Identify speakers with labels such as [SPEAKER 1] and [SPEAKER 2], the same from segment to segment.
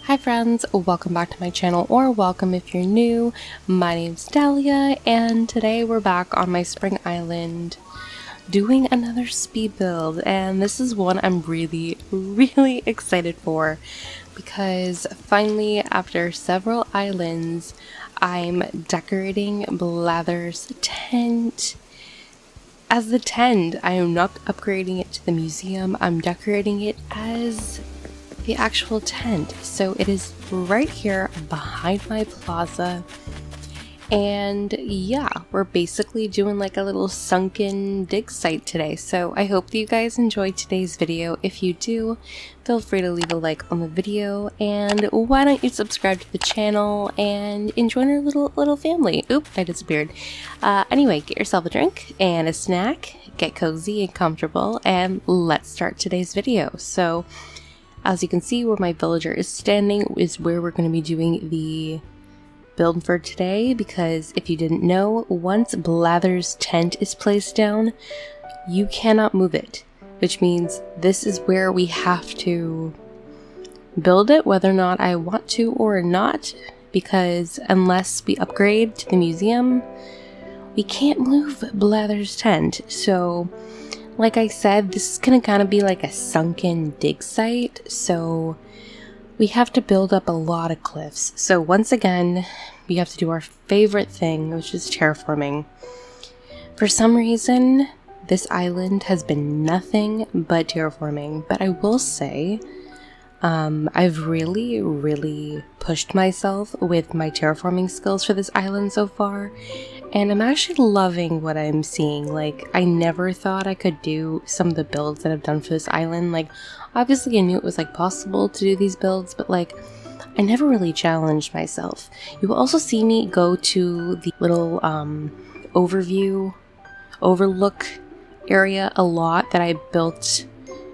[SPEAKER 1] Hi friends, welcome back to my channel, or welcome if you're new. My name's Dalia, and today we're back on my spring island doing another speed build, and this is one I'm really excited for because finally, after several islands, I'm decorating Blathers' tent. As the tent, I am not upgrading it to the museum, I'm decorating it as the actual tent. So it is right here behind my plaza, and yeah, we're basically doing like a little sunken dig site today. So I hope that you guys enjoyed today's video. If you do, feel free to leave a like on the video, and why don't you subscribe to the channel and join our little family. Oop, I disappeared. Anyway, get yourself a drink and a snack, get cozy and comfortable, and let's start today's video. So as you can see, where my villager is standing is where we're going to be doing the build for today, because if you didn't know, once Blathers' tent is placed down, you cannot move it, which means this is where we have to build it, whether or not I want to or not, because unless we upgrade to the museum, we can't move Blathers' tent. So like I said, this is going to kind of be like a sunken dig site, so we have to build up a lot of cliffs. So once again, we have to do our favorite thing, which is terraforming. For some reason, this island has been nothing but terraforming, but I will say, I've really pushed myself with my terraforming skills for this island so far, and I'm actually loving what I'm seeing. Like, I never thought I could do some of the builds that I've done for this island. Like, obviously I knew it was like possible to do these builds, but like, I never really challenged myself. You will also see me go to the little overlook area a lot that I built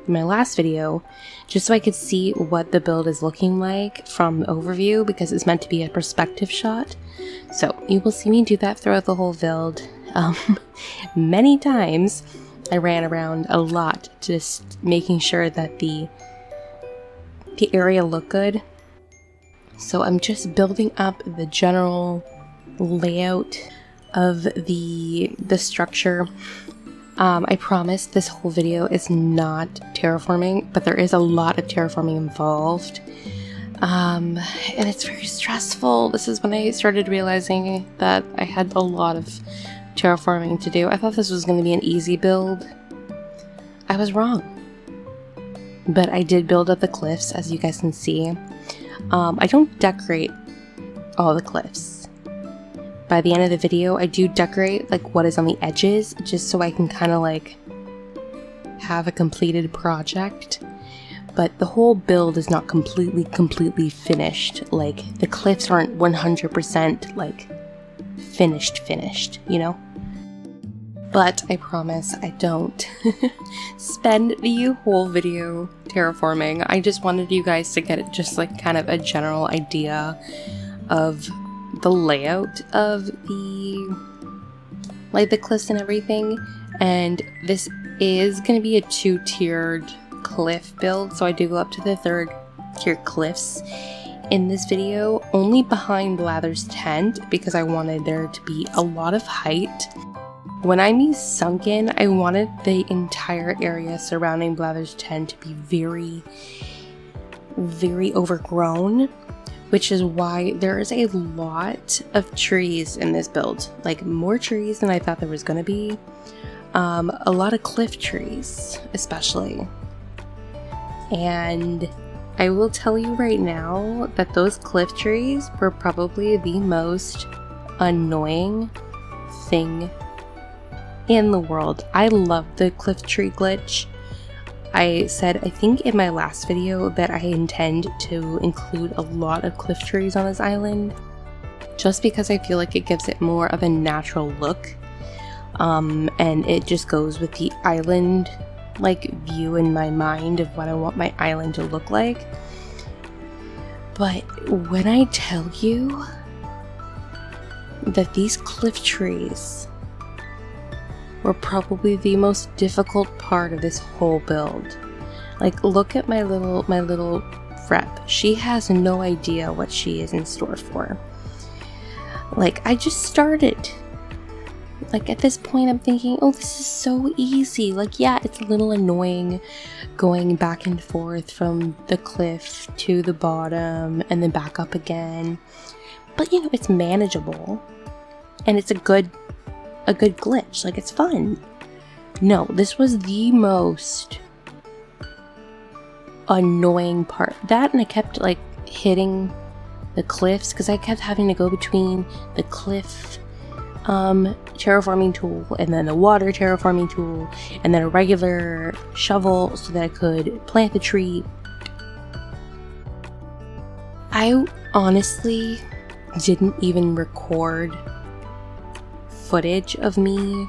[SPEAKER 1] in my last video, just so I could see what the build is looking like from the overview, because it's meant to be a perspective shot. So you will see me do that throughout the whole build. Many times I ran around a lot, just making sure that the area looked good. So I'm just building up the general layout of the structure. I promise this whole video is not terraforming, but there is a lot of terraforming involved. And it's very stressful. This is when I started realizing that I had a lot of terraforming to do. I thought this was going to be an easy build. I was wrong. But I did build up the cliffs, as you guys can see. I don't decorate all the cliffs. By the end of the video, I do decorate like what is on the edges, just so I can kind of like have a completed project. But the whole build is not completely finished. Like, the cliffs aren't 100% like finished, you know? But I promise I don't spend the whole video terraforming. I just wanted you guys to get just like kind of a general idea of the layout of the cliffs and everything. And this is going to be a 2-tiered cliff build, so I do go up to the 3rd tier cliffs in this video, only behind Blathers' tent, because I wanted there to be a lot of height. When I mean sunken, I wanted the entire area surrounding Blathers' tent to be very overgrown, which is why there is a lot of trees in this build. Like, more trees than I thought there was going to be. A lot of cliff trees, especially. And I will tell you right now that those cliff trees were probably the most annoying thing in the world. I love the cliff tree glitch. I said, I think in my last video, that I intend to include a lot of cliff trees on this island, just because I feel like it gives it more of a natural look, and it just goes with the island like view in my mind of what I want my island to look like. But when I tell you that these cliff trees were probably the most difficult part of this whole build. Like, look at my little rep. She has no idea what she is in store for. Like, I just started. Like, at this point, I'm thinking, oh, this is so easy. Like, yeah, it's a little annoying going back and forth from the cliff to the bottom and then back up again. But, you know, it's manageable. And it's a good glitch. Like, it's fun. No, this was the most annoying part. That, and I kept, like, hitting the cliffs because I kept having to go between the cliff terraforming tool and then the water terraforming tool and then a regular shovel so that I could plant the tree. I honestly didn't even record footage of me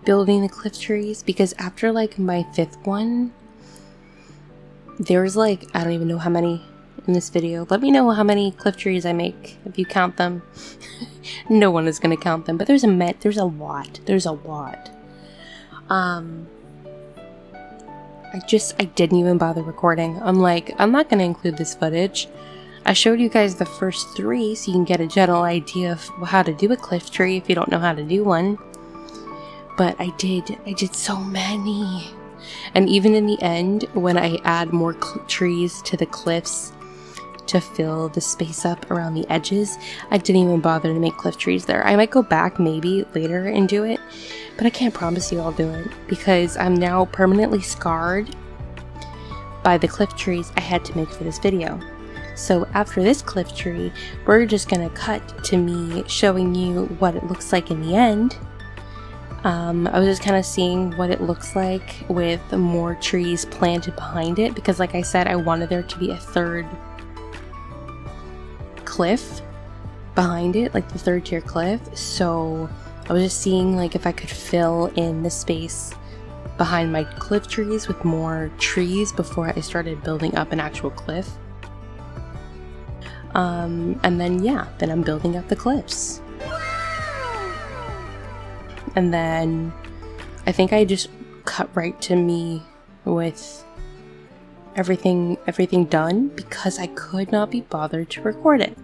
[SPEAKER 1] building the cliff trees because after like my 5th one, there's like, I don't even know how many in this video. Let me know how many cliff trees I make if you count them. No one is gonna count them, but there's a lot. I didn't even bother recording. I'm like, I'm not gonna include this footage. I showed you guys the first 3 so you can get a general idea of how to do a cliff tree if you don't know how to do one. But I did so many. And even in the end, when I add more trees to the cliffs to fill the space up around the edges, I didn't even bother to make cliff trees there. I might go back maybe later and do it, but I can't promise you I'll do it because I'm now permanently scarred by the cliff trees I had to make for this video. So after this cliff tree, we're just gonna cut to me showing you what it looks like in the end. I was just kind of seeing what it looks like with more trees planted behind it because like I said, I wanted there to be a 3rd cliff behind it, like the 3rd tier cliff. So I was just seeing like if I could fill in the space behind my cliff trees with more trees before I started building up an actual cliff. And then I'm building up the cliffs. And then I think I just cut right to me with everything done because I could not be bothered to record it.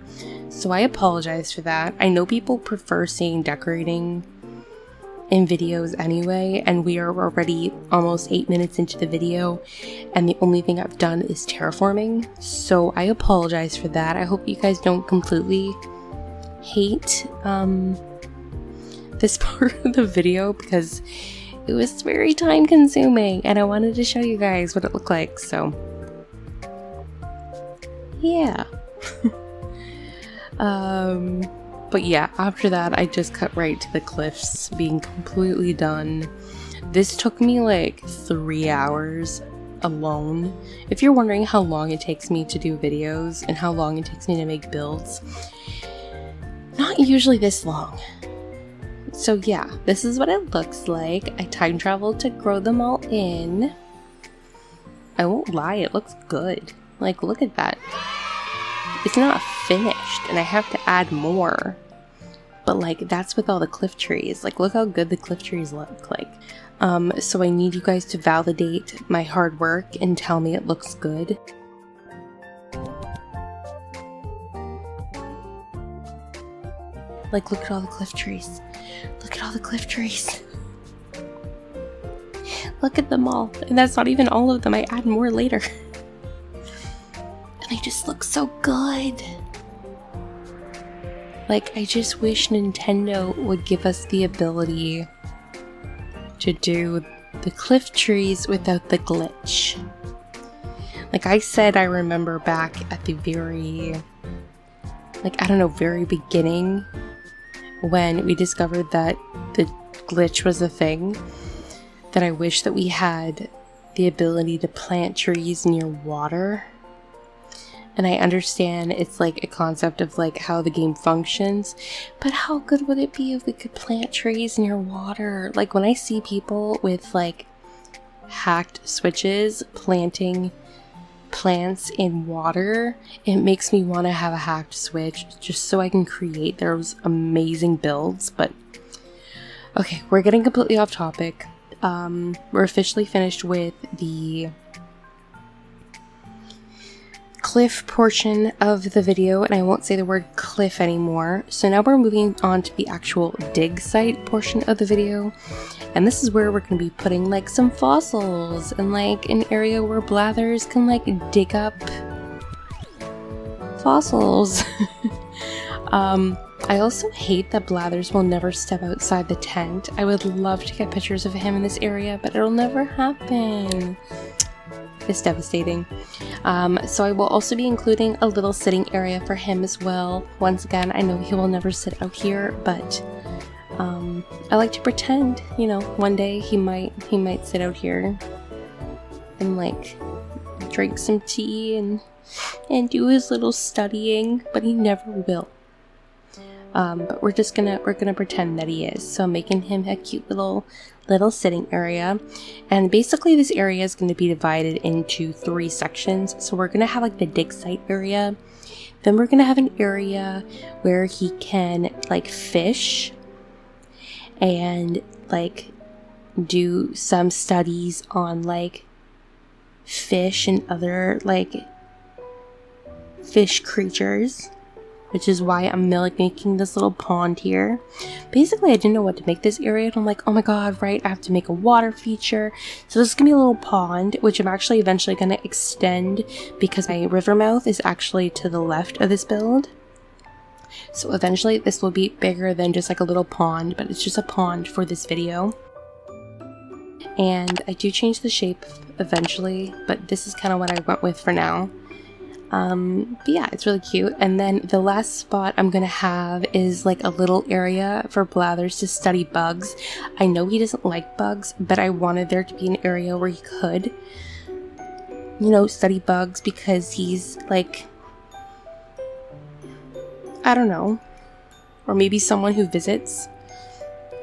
[SPEAKER 1] So I apologize for that. I know people prefer seeing decorating in videos anyway, and we are already almost 8 minutes into the video, and the only thing I've done is terraforming. So I apologize for that. I hope you guys don't completely hate this part of the video because it was very time consuming and I wanted to show you guys what it looked like, so yeah. But yeah, after that I just cut right to the cliffs being completely done. This took me like 3 hours alone. If you're wondering how long it takes me to do videos and how long it takes me to make builds, not usually this long. So yeah, this is what it looks like. I time traveled to grow them all in. I won't lie, it looks good. Like, look at that. It's not finished, and I have to add more. But like, that's with all the cliff trees. Like, look how good the cliff trees look like. So I need you guys to validate my hard work and tell me it looks good. Like, look at all the cliff trees. Look at all the cliff trees. Look at them all. And that's not even all of them. I add more later. And they just look so good. Like, I just wish Nintendo would give us the ability to do the cliff trees without the glitch. Like I said, I remember back at the very, like, I don't know, very beginning when we discovered that the glitch was a thing, that I wish that we had the ability to plant trees near water. And I understand it's like a concept of like how the game functions, but how good would it be if we could plant trees near water? Like when I see people with like hacked switches planting plants in water, it makes me want to have a hacked switch just so I can create those amazing builds. But okay, we're getting completely off topic. We're officially finished with the cliff portion of the video, and I won't say the word cliff anymore. So now we're moving on to the actual dig site portion of the video, and this is where we're going to be putting like some fossils and like an area where Blathers can like dig up fossils. I also hate that Blathers will never step outside the tent. I would love to get pictures of him in this area, but it'll never happen. It's devastating. So I will also be including a little sitting area for him as well. Once again, I know he will never sit out here, but I like to pretend, you know, one day he might sit out here and like drink some tea and do his little studying, but he never will. But we're gonna pretend that he is. So I'm making him a cute little sitting area, and basically this area is going to be divided into 3 sections. So we're gonna have like the dig site area, then we're gonna have an area where he can like fish and like do some studies on like fish and other like fish creatures, which is why I'm making this little pond here. Basically, I didn't know what to make this area, and I'm like, oh my god, right, I have to make a water feature. So this is gonna be a little pond, which I'm actually eventually gonna extend because my river mouth is actually to the left of this build. So eventually this will be bigger than just like a little pond, but it's just a pond for this video. And I do change the shape eventually, but this is kind of what I went with for now. But yeah, it's really cute. And then the last spot I'm gonna have is like a little area for Blathers to study bugs. I know he doesn't like bugs, but I wanted there to be an area where he could, you know, study bugs, because he's like, I don't know, or maybe someone who visits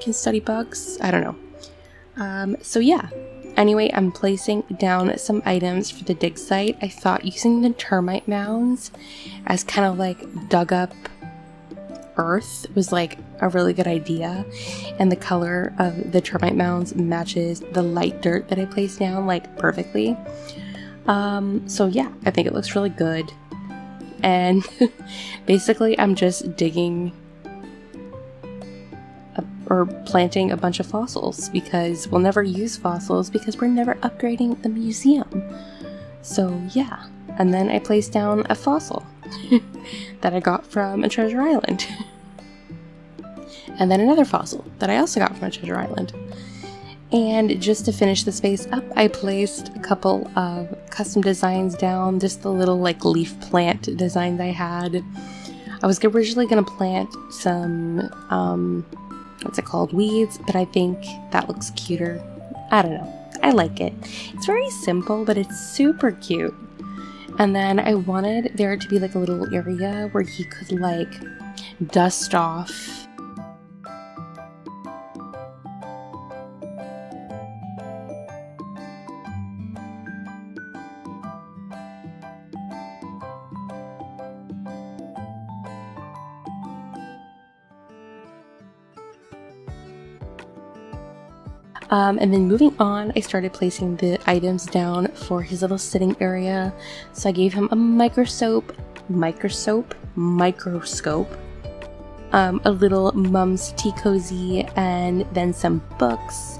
[SPEAKER 1] can study bugs. I don't know. So yeah. Anyway, I'm placing down some items for the dig site. I thought using the termite mounds as kind of like dug up earth was like a really good idea. And the color of the termite mounds matches the light dirt that I placed down like perfectly. So yeah, I think it looks really good. And basically I'm just digging or planting a bunch of fossils, because we'll never use fossils because we're never upgrading the museum. So yeah, and then I placed down a fossil that I got from a treasure island. And then another fossil that I also got from a treasure island. And just to finish the space up, I placed a couple of custom designs down, just the little like leaf plant designs I had. I was originally gonna plant some what's it called, weeds, but I think that looks cuter. I don't know, I like it. It's very simple, but it's super cute. And then I wanted there to be like a little area where he could like dust off and then moving on, I started placing the items down for his little sitting area. So I gave him a microscope, a little mum's tea cozy, and then some books.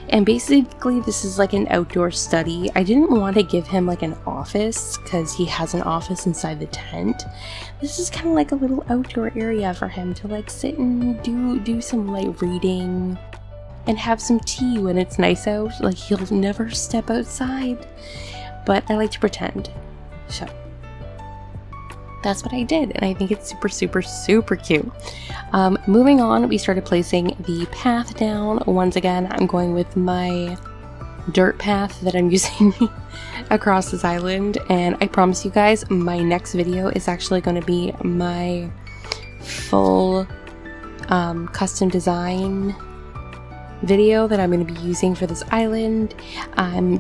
[SPEAKER 1] And basically this is like an outdoor study. I didn't want to give him like an office because he has an office inside the tent. This is kind of like a little outdoor area for him to like sit and do some light reading and have some tea when it's nice out. Like, he'll never step outside, but I like to pretend. So that's what I did, and I think it's super, super, super cute. Moving on, we started placing the path down. Once again, I'm going with my dirt path that I'm using across this island, and I promise you guys, my next video is actually going to be my full custom design video that I'm going to be using for this island.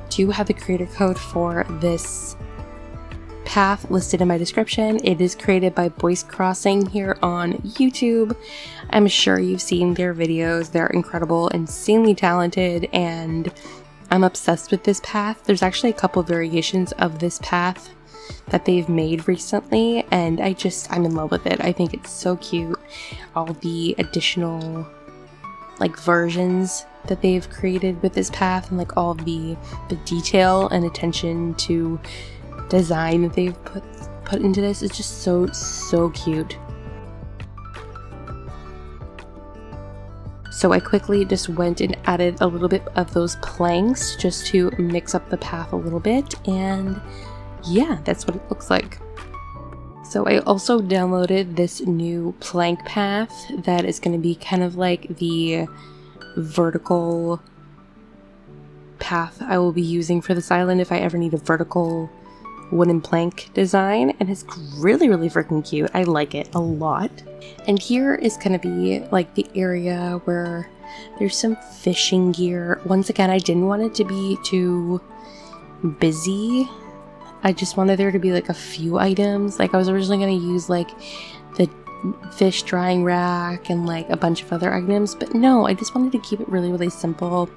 [SPEAKER 1] Do have the creator code for this path listed in my description. It is created by Voice Crossing here on YouTube. I'm sure you've seen their videos. They're incredible, insanely talented, and I'm obsessed with this path. There's actually a couple variations of this path that they've made recently, and I'm in love with it. I think it's so cute. All the additional like versions that they've created with this path, and like all the detail and attention to design that they've put into this is just so cute. So I quickly just went and added a little bit of those planks just to mix up the path a little bit, and yeah, that's what it looks like. So I also downloaded this new plank path that is going to be kind of like the vertical path I will be using for this island if I ever need a vertical wooden plank design, and it's really freaking cute. I like it a lot. And here is going to be like the area where there's some fishing gear. Once again, I didn't want it to be too busy. I just wanted there to be like a few items. Like I was originally going to use like the fish drying rack and like a bunch of other items, but no, I just wanted to keep it really simple.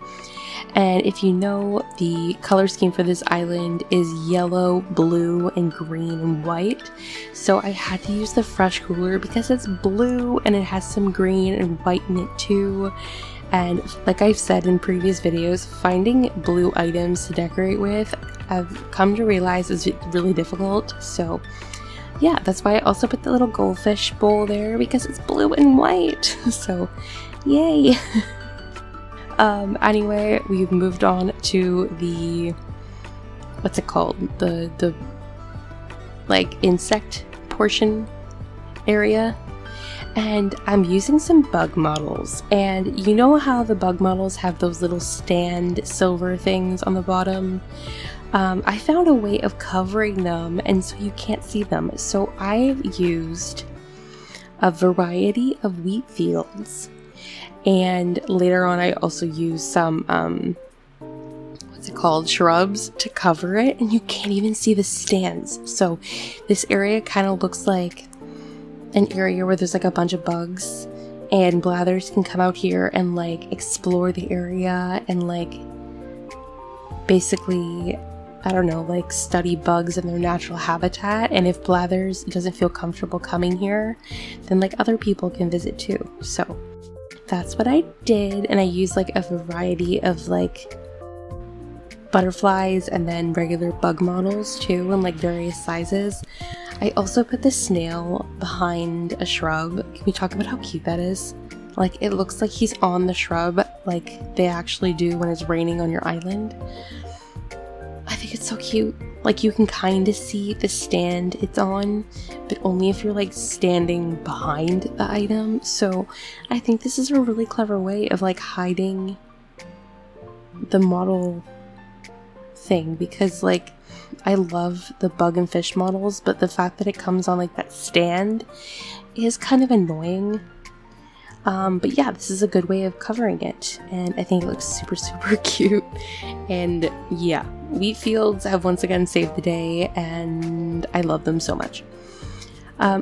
[SPEAKER 1] And if you know, the color scheme for this island is yellow, blue, and green and white. So I had to use the fresh cooler because it's blue and it has some green and white in it too. And like I've said in previous videos, finding blue items to decorate with, I've come to realize is really difficult. So yeah, that's why I also put the little goldfish bowl there, because it's blue and white. So yay! Anyway, we've moved on to the, what's it called? The like insect portion area. And I'm using some bug models. And you know how the bug models have those little stand silver things on the bottom? I found a way of covering them and so you can't see them. So I've used a variety of wheat fields. And later on I also used some, what's it called, shrubs to cover it, and you can't even see the stands. So this area kind of looks like an area where there's like a bunch of bugs, and Blathers can come out here and like explore the area and like basically, I don't know, like study bugs in their natural habitat. And if Blathers doesn't feel comfortable coming here, then like other people can visit too. So that's what I did, and I used like a variety of like butterflies and then regular bug models too, in like various sizes. I also put the snail behind a shrub. Can we talk about how cute that is? Like it looks like he's on the shrub like they actually do when it's raining on your island. I think it's so cute. Like you can kind of see the stand it's on, but only if you're like standing behind the item. So I think this is a really clever way of like hiding the model thing, because like I love the bug and fish models, but the fact that it comes on like that stand is kind of annoying. But yeah, this is a good way of covering it, and I think it looks super cute. And yeah, wheat fields have once again saved the day, and I love them so much.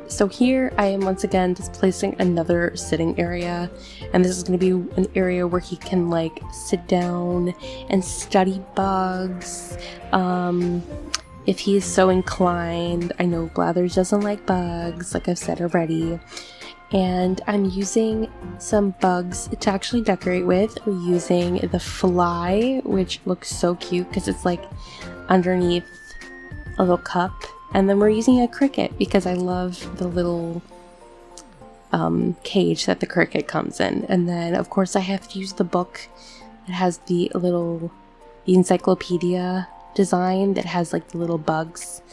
[SPEAKER 1] So here I am once again just placing another sitting area, and this is going to be an area where he can like sit down and study bugs if he is so inclined. I know Blathers doesn't like bugs, like I've said already. And I'm using some bugs to actually decorate with. We're using the fly, which looks so cute because it's like underneath a little cup. And then we're using a cricket because I love the little cage that the cricket comes in. And then of course I have to use the book that has the encyclopedia design that has like the little bugs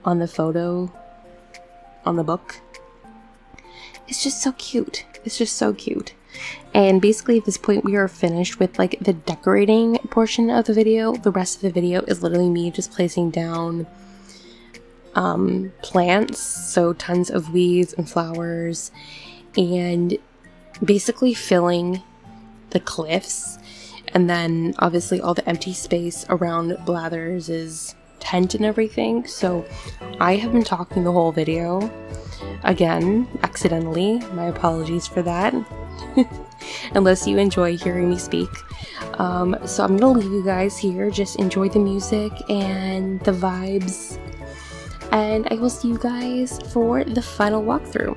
[SPEAKER 1] on the photo on the book. It's just so cute. It's just so cute. And basically at this point we are finished with like the decorating portion of the video. The rest of the video is literally me just placing down plants, so tons of weeds and flowers, and basically filling the cliffs, and then obviously all the empty space around Blathers' tent and everything. So I have been talking the whole video. Again, accidentally, my apologies for that. Unless you enjoy hearing me speak. So I'm gonna leave you guys here. Just enjoy the music and the vibes. and I will see you guys for the final walkthrough.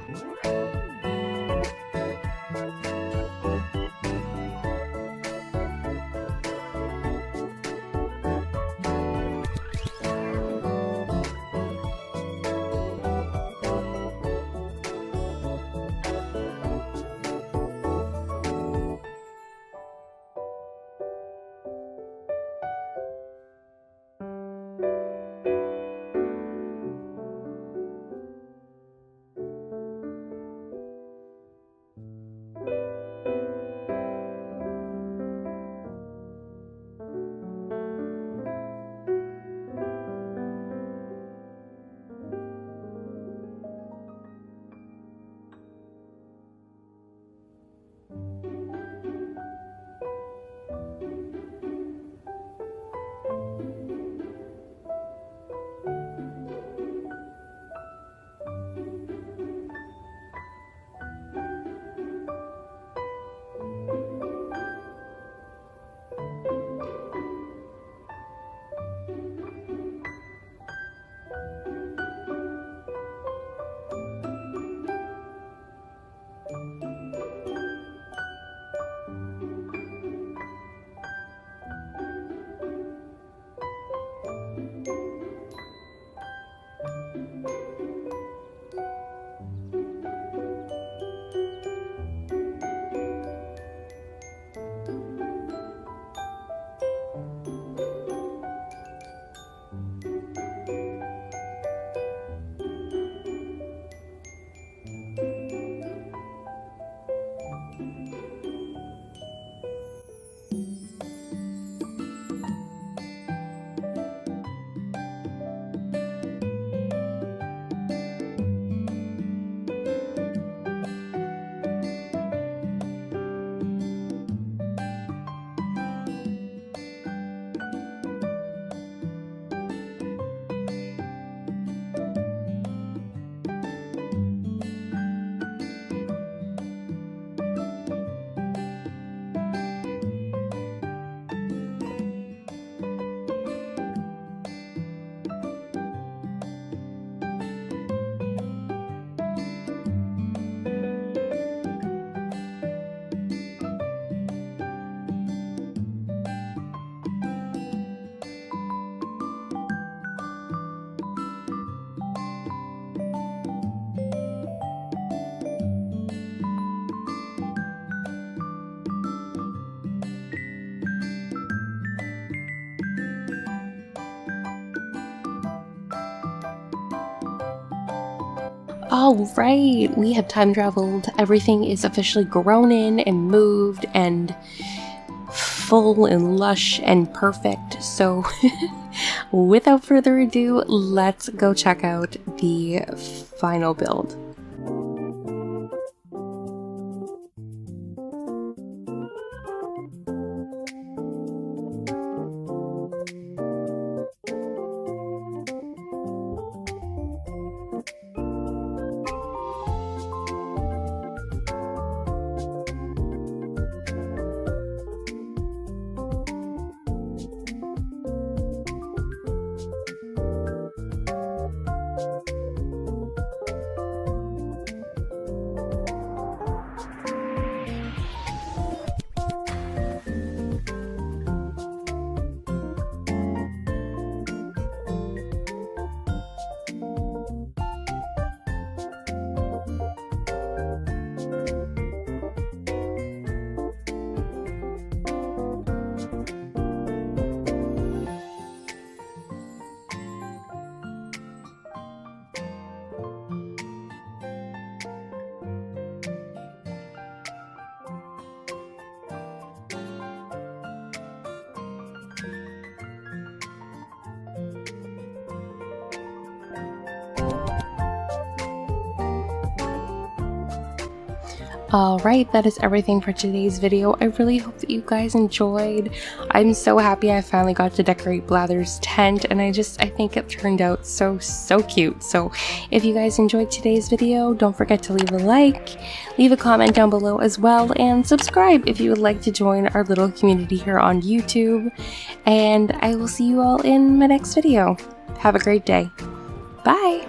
[SPEAKER 1] Alright, we have time traveled. Everything is officially grown in and moved and full and lush and perfect. So without further ado, let's go check out the final build. Alright, that is everything for today's video. I really hope that you guys enjoyed. I'm so happy I finally got to decorate Blathers' tent, and I think it turned out so cute. So if you guys enjoyed today's video, don't forget to leave a like, leave a comment down below as well, and subscribe if you would like to join our little community here on YouTube. And I will see you all in my next video. Have a great day. Bye!